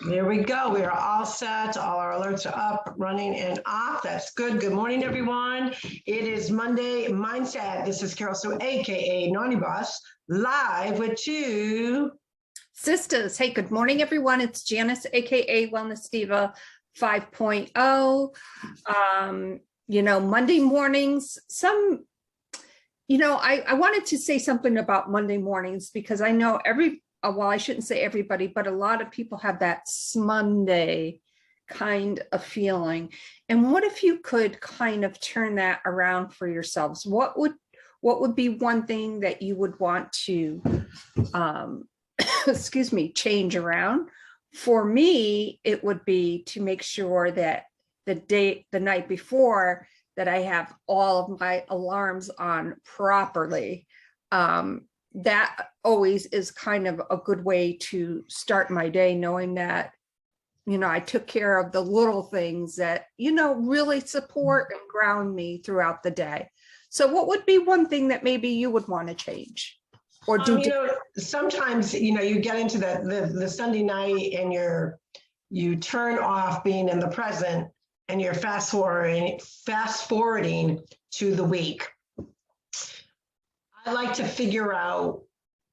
There we go. We are all set. All our alerts are up, running, and off. That's good. Good morning, everyone. It is Monday Mindset. This is Carol Sue, aka Naughty Boss, live with two Sistas. Hey, good morning, everyone. It's Janice, aka Wellness Diva 5.0. Monday mornings, I wanted to say something about Monday mornings because I know I shouldn't say everybody, but a lot of people have that Monday kind of feeling. And what if you could kind of turn that around for yourselves? What would be one thing that you would want to, change around? For me, it would be to make sure that the night before that I have all of my alarms on properly. That always is kind of a good way to start my day, knowing that, I took care of the little things that, really support and ground me throughout the day. So what would be one thing that maybe you would want to change or do? Sometimes, you get into the Sunday night and you turn off being in the present and you're fast forwarding to the week. I like to figure out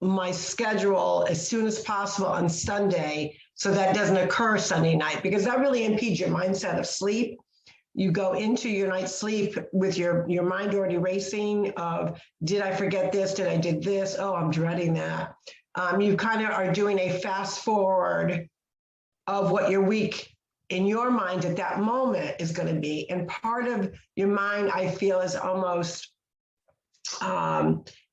my schedule as soon as possible on Sunday so that doesn't occur Sunday night, because that really impedes your mindset of sleep. You go into your night's sleep with your mind already racing of, did I forget this? Did I did this? Oh, I'm dreading that. You kind of are doing a fast forward of what your week in your mind at that moment is going to be. And part of your mind, I feel, is almost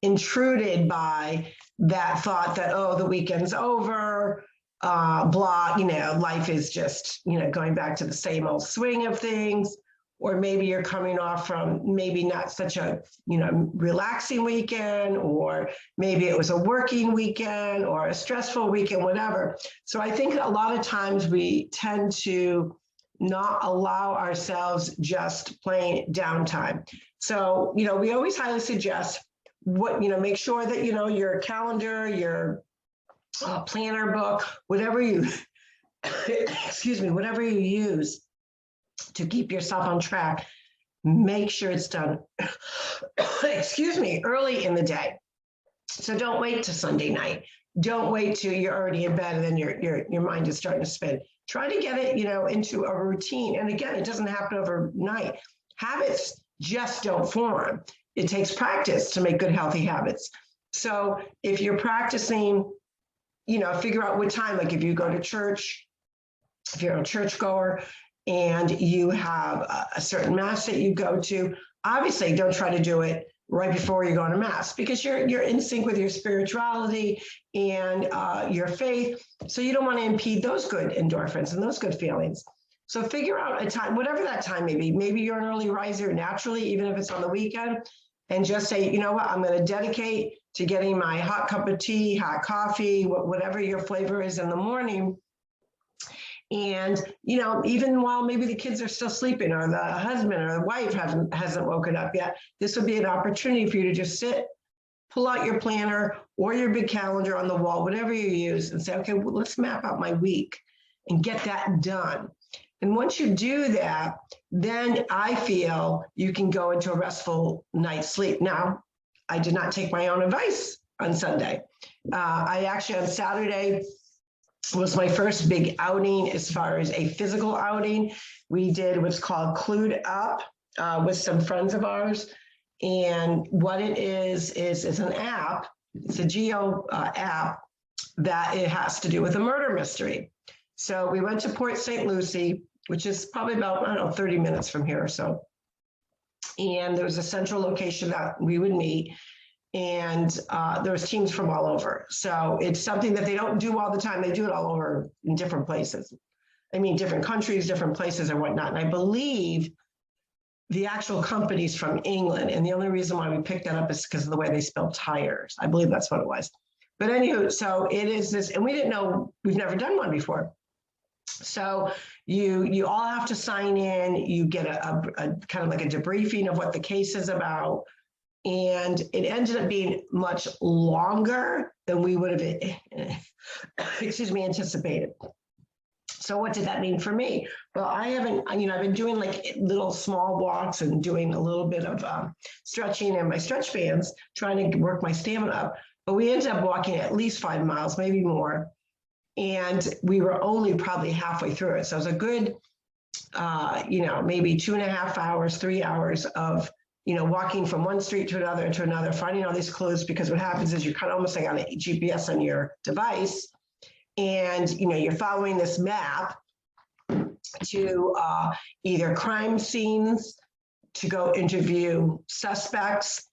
intruded by that thought that, oh, the weekend's over, life is just, going back to the same old swing of things. Or maybe you're coming off from maybe not such a, relaxing weekend, or maybe it was a working weekend or a stressful weekend, whatever. So I think a lot of times we tend to not allow ourselves just plain downtime. So, we always highly suggest make sure that, your calendar, your planner book, whatever you, whatever you use to keep yourself on track, make sure it's done, early in the day. So don't wait to Sunday night. Don't wait till you're already in bed and then your mind is starting to spin. Try to get it, into a routine. And again, it doesn't happen overnight. Habits just don't form. It takes practice to make good, healthy habits. So if you're practicing, figure out what time, like if you go to church, if you're a churchgoer and you have a certain mass that you go to, obviously don't try to do it right before you go to mass, because you're in sync with your spirituality and your faith. So you don't want to impede those good endorphins and those good feelings. So figure out a time, whatever that time may be. Maybe you're an early riser naturally, even if it's on the weekend, and just say, you know what, I'm going to dedicate to getting my hot cup of tea, hot coffee, whatever your flavor is in the morning. And, even while maybe the kids are still sleeping or the husband or the wife hasn't woken up yet, this would be an opportunity for you to just sit, pull out your planner or your big calendar on the wall, whatever you use, and say, okay, well, let's map out my week and get that done. And once you do that, then I feel you can go into a restful night's sleep. Now, I did not take my own advice on Sunday. I actually, on Saturday, was my first big outing as far as a physical outing. We did what's called Clued Up with some friends of ours. And what it is an app. It's a geo app that it has to do with a murder mystery. So we went to Port St. Lucie, which is probably about, 30 minutes from here or so. And there was a central location that we would meet. And there was teams from all over. So it's something that they don't do all the time. They do it all over in different places. Different countries, different places and whatnot. And I believe the actual company's from England. And the only reason why we picked that up is because of the way they spell tires. I believe that's what it was. But anywho, so it is this, and we didn't know, we've never done one before. So you all have to sign in, you get a kind of like a debriefing of what the case is about. And it ended up being much longer than we would have, anticipated. So what did that mean for me? Well, I've been doing like little small walks and doing a little bit of stretching in my stretch bands, trying to work my stamina up. But we ended up walking at least 5 miles, maybe more. And we were only probably halfway through it. So it was a good, maybe 2.5 hours, 3 hours of, walking from one street to another, finding all these clues, because what happens is you're kind of almost like on a GPS on your device. And, you're following this map to either crime scenes, to go interview suspects,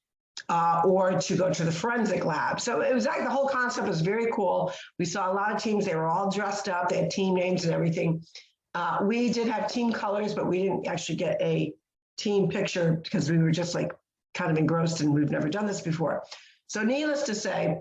or to go to the forensic lab. So it was like the whole concept was very cool. We saw a lot of teams. They were all dressed up. They had team names and everything. We did have team colors, but we didn't actually get a team picture because we were just like kind of engrossed and we've never done this before. So needless to say,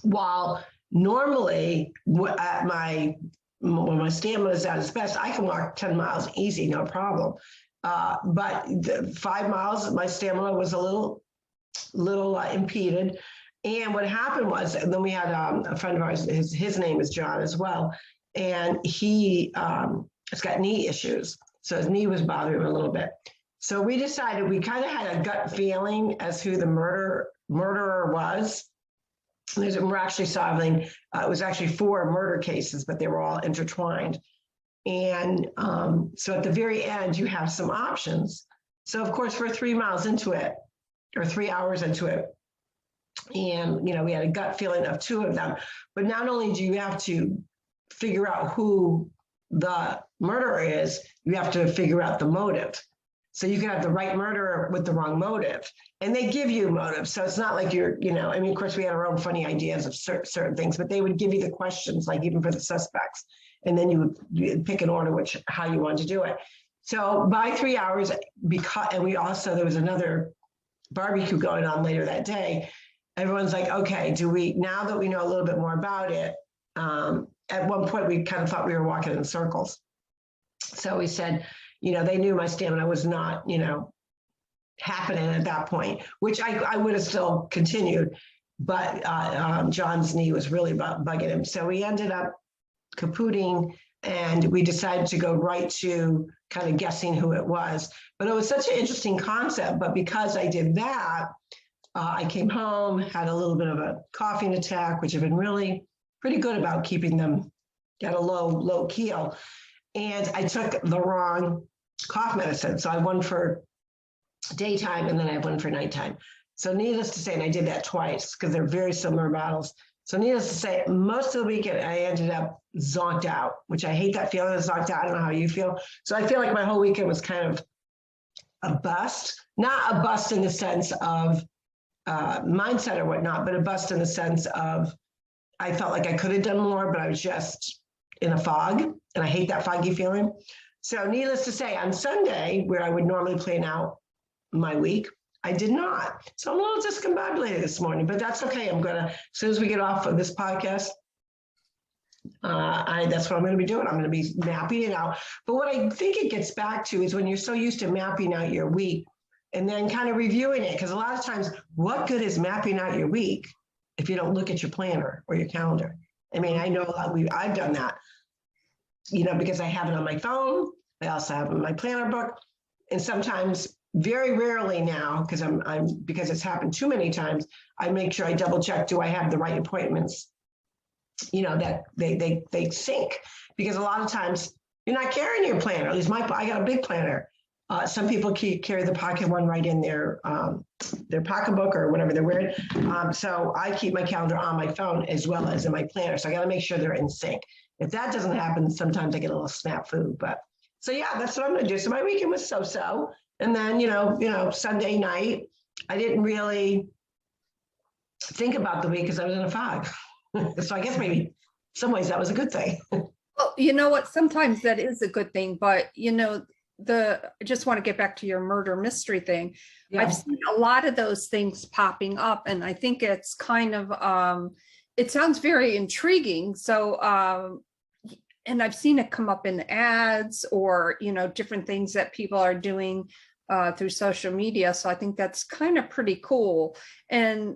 while normally when my stamina is at its best, I can walk 10 miles easy, no problem. But the 5 miles, my stamina was a little impeded. And what happened was, and then we had a friend of ours, his name is John as well, and he has got knee issues. So his knee was bothering him a little bit. So we decided, we kind of had a gut feeling as who the murderer was. We're actually solving, it was actually 4 murder cases, but they were all intertwined. And so at the very end, you have some options. So of course, we're 3 miles into it, or 3 hours into it. And, we had a gut feeling of 2 of them. But not only do you have to figure out who the murderer is, you have to figure out the motive. So you can have the right murderer with the wrong motive. And they give you motives. So it's not like you're, of course, we had our own funny ideas of certain things, but they would give you the questions, like even for the suspects. And then you would pick an order how you want to do it. So by 3 hours, and there was another barbecue going on later that day. Everyone's like, okay, now that we know a little bit more about it, at one point we kind of thought we were walking in circles. So we said, they knew my stamina was not, happening at that point, which I would have still continued, but John's knee was really bugging him. So we ended up kapooting, and we decided to go right to kind of guessing who it was. But it was such an interesting concept. But because I did that, I came home, had a little bit of a coughing attack, which have been really pretty good about keeping them at a low keel. And I took the wrong cough medicine. So I had one for daytime and then I have one for nighttime. So needless to say, and I did that twice because they're very similar bottles. So needless to say, most of the weekend I ended up zonked out, which I hate that feeling of zonked out. I don't know how you feel. So I feel like my whole weekend was kind of a bust, not a bust in the sense of mindset or whatnot, but a bust in the sense of I felt like I could have done more, but I was just in a fog, and I hate that foggy feeling. So needless to say, on Sunday, where I would normally plan out my week, I did not. So I'm a little discombobulated this morning, but that's okay. As soon as we get off of this podcast, that's what I'm going to be doing. I'm going to be mapping it out. But what I think it gets back to is when you're so used to mapping out your week and then kind of reviewing it, because a lot of times, what good is mapping out your week if you don't look at your planner or your calendar? I mean, I know I've done that, because I have it on my phone. I also have it in my planner book. And sometimes, very rarely now, because it's happened too many times, I make sure I double check, do I have the right appointments, that they sync. Because a lot of times you're not carrying your planner. At least I got a big planner. Some people carry the pocket one right in their pocketbook or whatever they're wearing. So I keep my calendar on my phone as well as in my planner. So I got to make sure they're in sync. If that doesn't happen, sometimes I get a little snafu. But so yeah, that's what I'm going to do. So my weekend was so-so. And then, Sunday night, I didn't really think about the week because I was in a fog. So I guess maybe some ways that was a good thing. Well, you know what? Sometimes that is a good thing, but I just want to get back to your murder mystery thing. Yeah. I've seen a lot of those things popping up, and I think it's kind of, it sounds very intriguing. So, and I've seen it come up in ads or, different things that people are doing through social media. So I think that's kind of pretty cool. And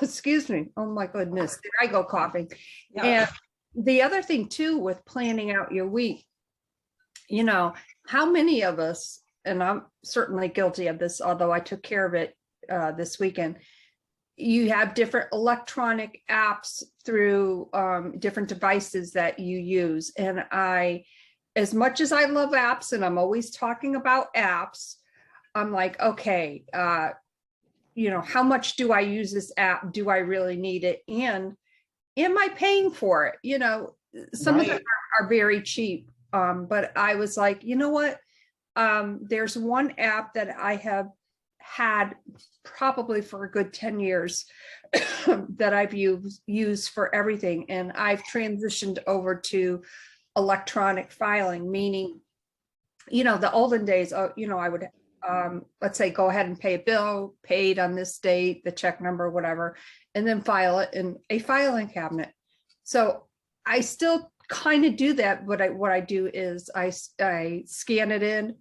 excuse me. Oh my goodness. There I go coughing. Yeah. the other thing too, with planning out your week, you know, how many of us, and I'm certainly guilty of this, although I took care of it this weekend, you have different electronic apps through different devices that you use. And as much as I love apps and I'm always talking about apps, I'm like, okay, you know, how much do I use this app? Do I really need it? And am I paying for it? You know, some of them are very cheap. But I was like, you know what? There's one app that I have had probably for a good 10 years that I've used for everything. And I've transitioned over to electronic filing, meaning, you know, the olden days, you know, I would, let's say, go ahead and pay a bill, paid on this date, the check number, whatever, and then file it in a filing cabinet. So I still kind of do that, but what I do is I scan it in,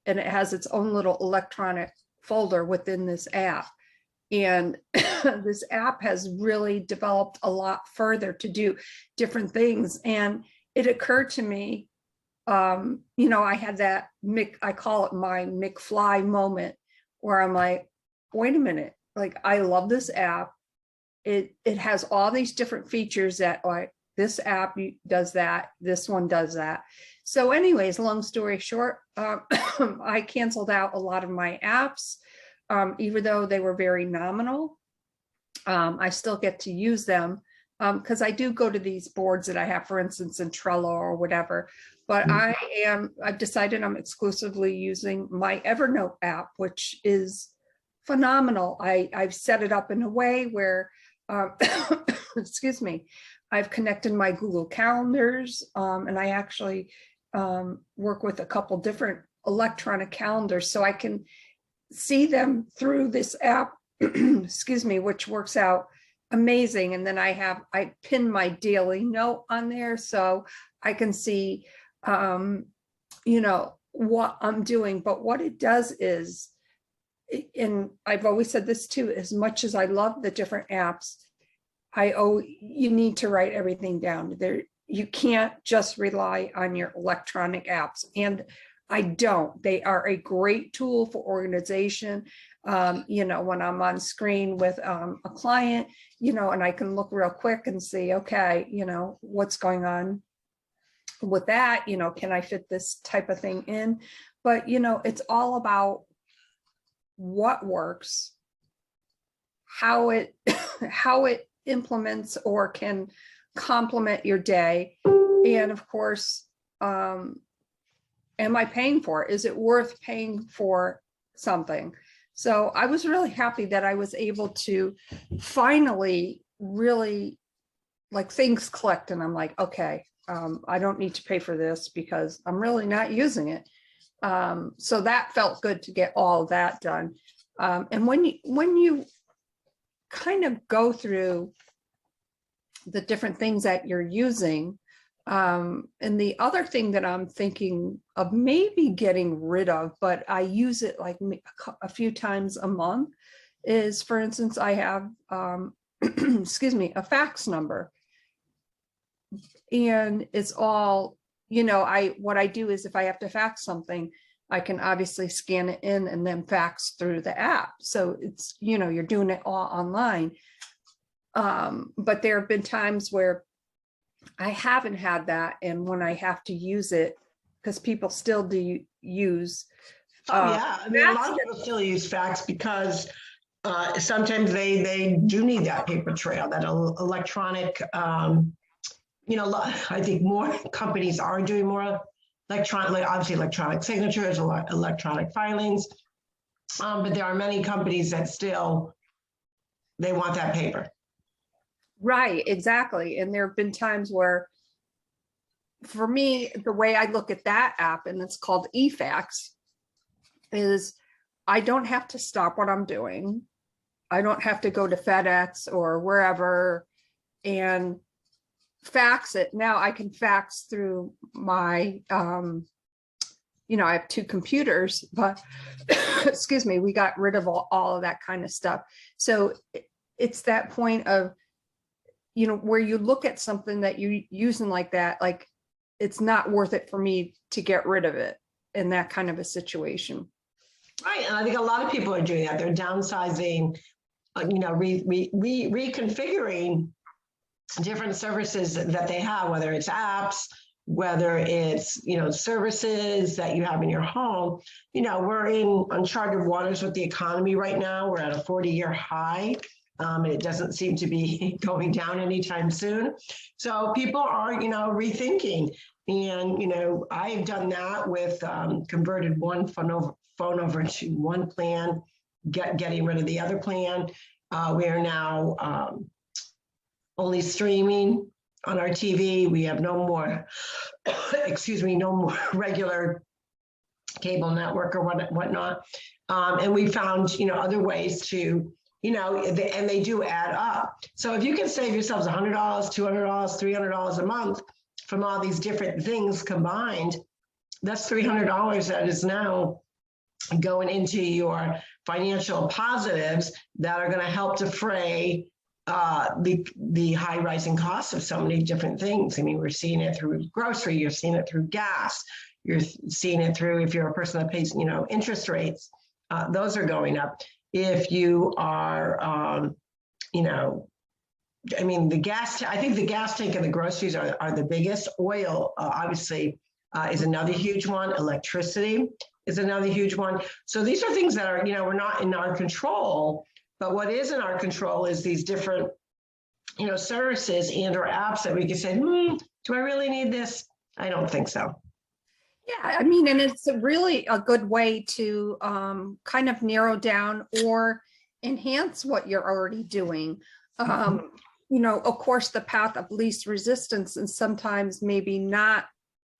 and it has its own little electronic folder within this app. And this app has really developed a lot further to do different things. And it occurred to me, you know, I had that I call it my McFly moment, where I'm like, wait a minute, like, I love this app. It has all these different features that, like, this app does that, this one does that. So anyways, long story short, I canceled out a lot of my apps, even though they were very nominal. I still get to use them because I do go to these boards that I have, for instance, in Trello or whatever. But I've decided I'm exclusively using my Evernote app, which is phenomenal. I've set it up in a way where, excuse me, I've connected my Google calendars, and I actually work with a couple different electronic calendars, so I can see them through this app, excuse me, which works out amazing. And then I pin my daily note on there, so I can see, you know, what I'm doing. But what it does is, and I've always said this too, as much as I love the different apps, you need to write everything down. You can't just rely on your electronic apps. And I don't. They are a great tool for organization. You know, when I'm on screen with a client, you know, and I can look real quick and see, okay, you know, what's going on with that, you know, can I fit this type of thing in? But, you know, it's all about what works, how it implements or can complement your day. And of course, am I paying for it? Is it worth paying for something? So I was really happy that I was able to finally really, like, things clicked, and I'm like, okay, I don't need to pay for this because I'm really not using it. So that felt good to get all of that done. And when you kind of go through the different things that you're using, and the other thing that I'm thinking of maybe getting rid of, but I use it like a few times a month, is, for instance, I have, excuse me, a fax number. And it's all, you know, what I do is, if I have to fax something, I can obviously scan it in and then fax through the app. So it's, you know, you're doing it all online. But there have been times where I haven't had that. And when I have to use it, because people still do use. Yeah, I mean, a lot of people still use fax because sometimes they do need that paper trail, that electronic, you know, I think more companies are doing more electronic, obviously electronic signatures, electronic filings. But there are many companies that still, they want that paper. Right, exactly. And there have been times where, for me, the way I look at that app, and it's called eFax, is I don't have to stop what I'm doing. I don't have to go to FedEx or wherever and fax it. Now I can fax through my, you know, I have two computers, but excuse me, we got rid of all of that kind of stuff. So it's that point of, where you look at something that you using like that, like it's not worth it for me to get rid of it in that kind of a situation. Right. And I think a lot of people are doing that. They're downsizing, reconfiguring different services that they have, whether it's apps, whether it's, services that you have in your home. We're in uncharted waters with the economy right now. We're at a 40-year high. And it doesn't seem to be going down anytime soon. So people are, rethinking. And, I've done that with converted one phone over to one plan, getting rid of the other plan. We are now only streaming on our TV. We have no more, no more regular cable network or whatnot. And we found, other ways to, and they do add up. So if you can save yourselves $100, $200, $300 a month from all these different things combined, that's $300 that is now going into your financial positives that are going to help defray the high rising costs of so many different things. I mean, we're seeing it through grocery, you're seeing it through gas, you're seeing it through, if you're a person that pays, interest rates, those are going up. If you are, the gas, I think the gas tank and the groceries are the biggest. Oil, obviously, is another huge one. Electricity is another huge one. So these are things that are, we're not in our control, but what is in our control is these different, services and or apps that we can say, do I really need this? I don't think so. Yeah, and it's really a good way to kind of narrow down or enhance what you're already doing. Of course, the path of least resistance and sometimes maybe not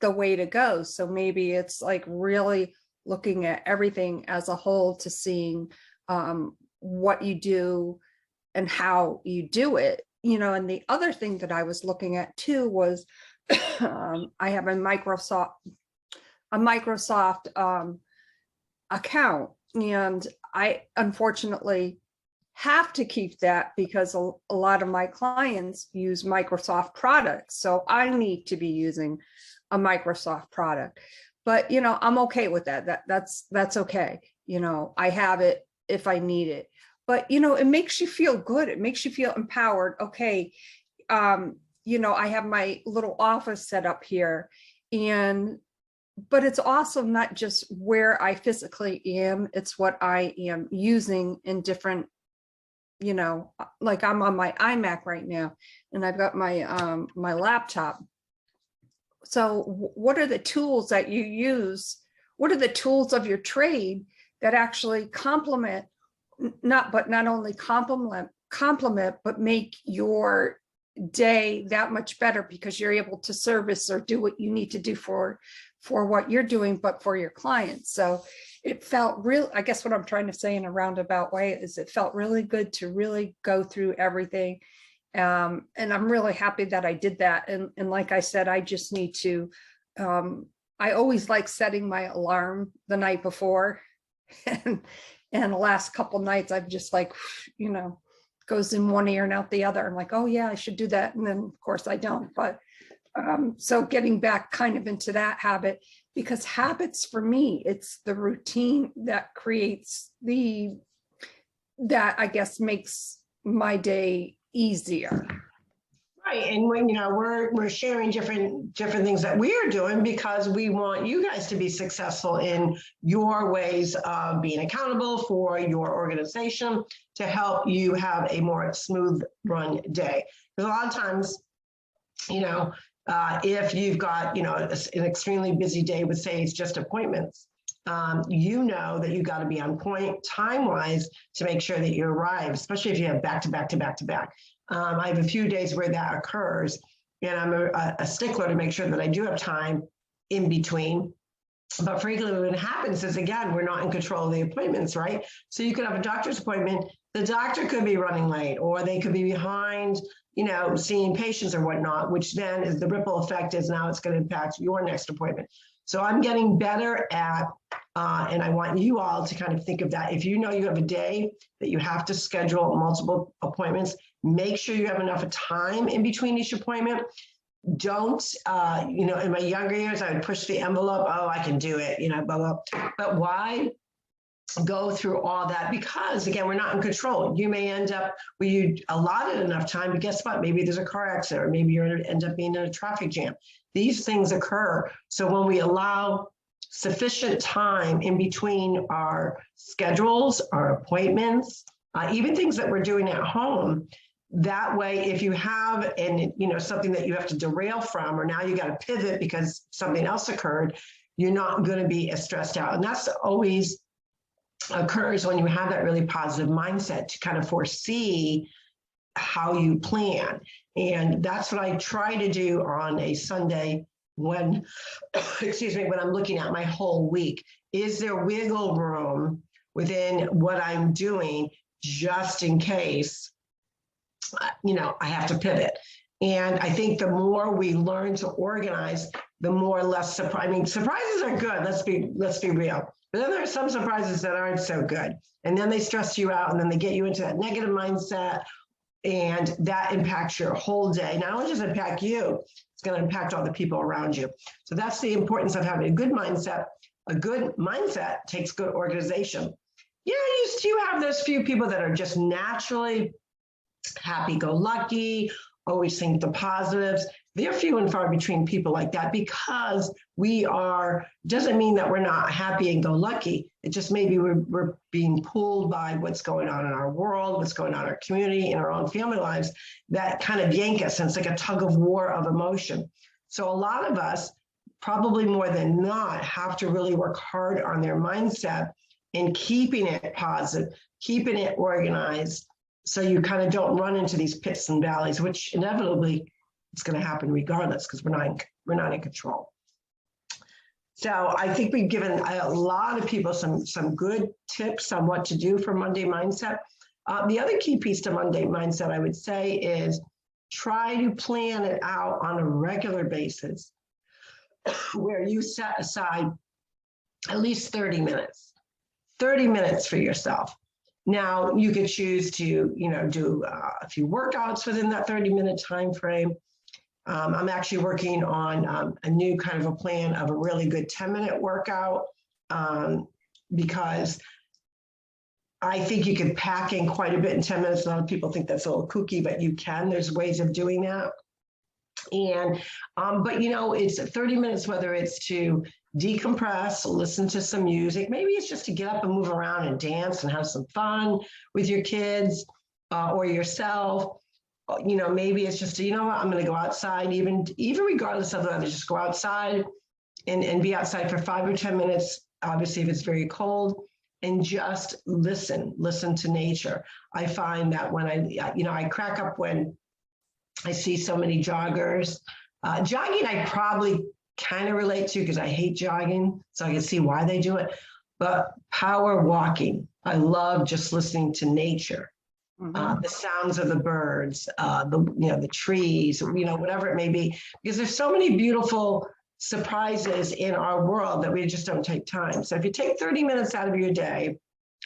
the way to go. So maybe it's like really looking at everything as a whole to seeing what you do and how you do it. And the other thing that I was looking at too was I have a Microsoft account, and I unfortunately have to keep that because a lot of my clients use Microsoft products. So I need to be using a Microsoft product, but I'm okay with that. That's okay. I have it if I need it, but it makes you feel good. It makes you feel empowered. Okay. I have my little office set up here, but it's also not just where I physically am, it's what I am using in different, like I'm on my iMac right now, and I've got my my laptop. So what are the tools that you use? What are the tools of your trade that actually complement, not only complement, but make your day that much better because you're able to service or do what you need to do for what you're doing, but for your clients. So it felt real. I guess what I'm trying to say in a roundabout way is it felt really good to really go through everything. And I'm really happy that I did that. And like I said, I just need to, I always like setting my alarm the night before. And the last couple of nights, I've just like, goes in one ear and out the other. I'm like, oh yeah, I should do that. And then of course I don't, but so getting back kind of into that habit, because habits for me, it's the routine that creates that I guess makes my day easier. Right. And when, we're sharing different things that we are doing because we want you guys to be successful in your ways of being accountable for your organization to help you have a more smooth run day. Because a lot of times, if you've got, an extremely busy day with, say, it's just appointments, that you got to be on point time-wise to make sure that you arrive, especially if you have back-to-back to back-to-back. I have a few days where that occurs, and I'm a stickler to make sure that I do have time in between. But frequently what happens is, again, we're not in control of the appointments, right? So you could have a doctor's appointment, the doctor could be running late, or they could be behind, seeing patients or whatnot, which then is the ripple effect is now it's going to impact your next appointment. So I'm getting better at, and I want you all to kind of think of that. If you know you have a day that you have to schedule multiple appointments, Make sure you have enough time in between each appointment. Don't, in my younger years, I would push the envelope. Oh, I can do it, blah, blah. But why go through all that? Because again, we're not in control. You may end up where you allotted enough time, but guess what? Maybe there's a car accident, or maybe you're going to end up being in a traffic jam. These things occur. So when we allow sufficient time in between our schedules, our appointments, even things that we're doing at home, that way, if you have something that you have to derail from, or now you got to pivot because something else occurred, you're not going to be as stressed out. And that's always occurs when you have that really positive mindset to kind of foresee how you plan. And that's what I try to do on a Sunday when, when I'm looking at my whole week. Is there wiggle room within what I'm doing just in case, I have to pivot? And I think the more we learn to organize, the more or less surprises are good. Let's be real. But then there are some surprises that aren't so good. And then they stress you out, and then they get you into that negative mindset, and that impacts your whole day. Not only does it impact you, it's going to impact all the people around you. So that's the importance of having a good mindset. A good mindset takes good organization. You have those few people that are just naturally happy-go-lucky, always think the positives. They're few and far between people like that, because doesn't mean that we're not happy and go lucky. It just maybe we're being pulled by what's going on in our world, what's going on in our community, in our own family lives, that kind of yank us. And it's like a tug of war of emotion. So a lot of us, probably more than not, have to really work hard on their mindset and keeping it positive, keeping it organized, so you kind of don't run into these pits and valleys, which inevitably it's going to happen regardless, because we're not in control. So I think we've given a lot of people some good tips on what to do for Monday mindset. The other key piece to Monday mindset, I would say, is try to plan it out on a regular basis, where you set aside at least 30 minutes for yourself. Now, you could choose to, do a few workouts within that 30-minute time frame. I'm actually working on a new kind of a plan of a really good 10-minute workout, because I think you can pack in quite a bit in 10 minutes. A lot of people think that's a little kooky, but you can. There's ways of doing that. And, but it's 30 minutes, whether it's to decompress, listen to some music, maybe it's just to get up and move around and dance and have some fun with your kids or yourself. Maybe it's just, I'm going to go outside, even regardless of the weather, just go outside and be outside for 5 or 10 minutes. Obviously, if it's very cold, and just listen to nature. I find that when I crack up when I see so many joggers. Jogging, I probably kind of relate to, because I hate jogging, so I can see why they do it. But power walking, I love just listening to nature, the sounds of the birds, the trees, whatever it may be, because there's so many beautiful surprises in our world that we just don't take time. So if you take 30 minutes out of your day,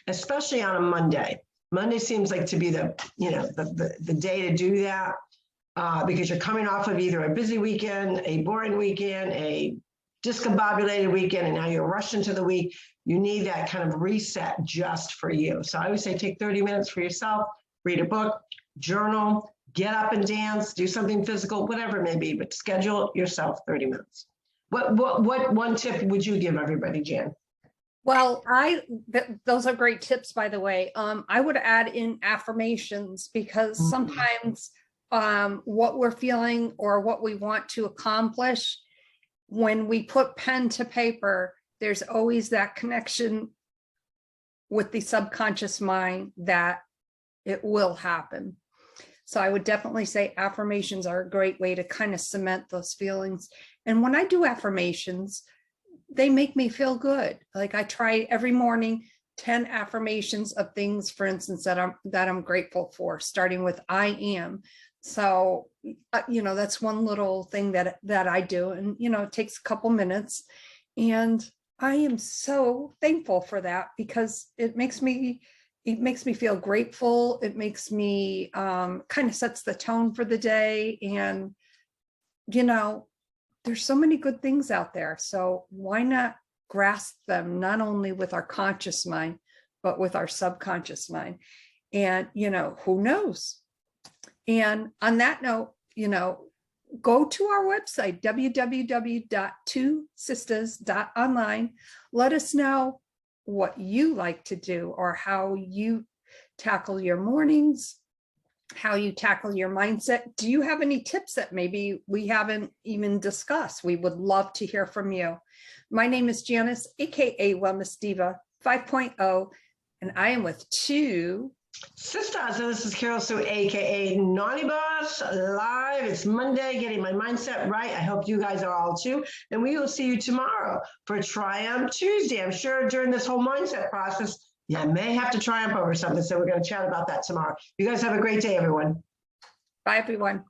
especially on a Monday seems like to be the day to do that. Because you're coming off of either a busy weekend, a boring weekend, a discombobulated weekend, and now you're rushed into the week. You need that kind of reset just for you. So I always say take 30 minutes for yourself, read a book, journal, get up and dance, do something physical, whatever it may be, but schedule yourself 30 minutes. What one tip would you give everybody, Jan? Well, those are great tips, by the way. I would add in affirmations, because sometimes what we're feeling or what we want to accomplish, when we put pen to paper, there's always that connection with the subconscious mind that it will happen. So I would definitely say affirmations are a great way to kind of cement those feelings. And when I do affirmations, they make me feel good. Like I try every morning 10 affirmations of things, for instance, that I'm grateful for, starting with I am. So, that's one little thing that I do, and, it takes a couple minutes, and I am so thankful for that, because it makes me it makes me feel grateful. It makes me kind of sets the tone for the day. And, you know, there's so many good things out there. So why not grasp them, not only with our conscious mind, but with our subconscious mind? And, you know, who knows? And on that note, you know, go to our website, www.twosistas.online. Let us know what you like to do or how you tackle your mornings, how you tackle your mindset. Do you have any tips that maybe we haven't even discussed? We would love to hear from you. My name is Janice, aka Wellness Diva 5.0, and I am with two Sistas, and this is Carol Sue, aka Naughty Boss, live. It's Monday, getting my mindset right. I hope you guys are all too. And we will see you tomorrow for Triumph Tuesday. I'm sure during this whole mindset process, I may have to triumph over something. So we're going to chat about that tomorrow. You guys have a great day, everyone. Bye, everyone.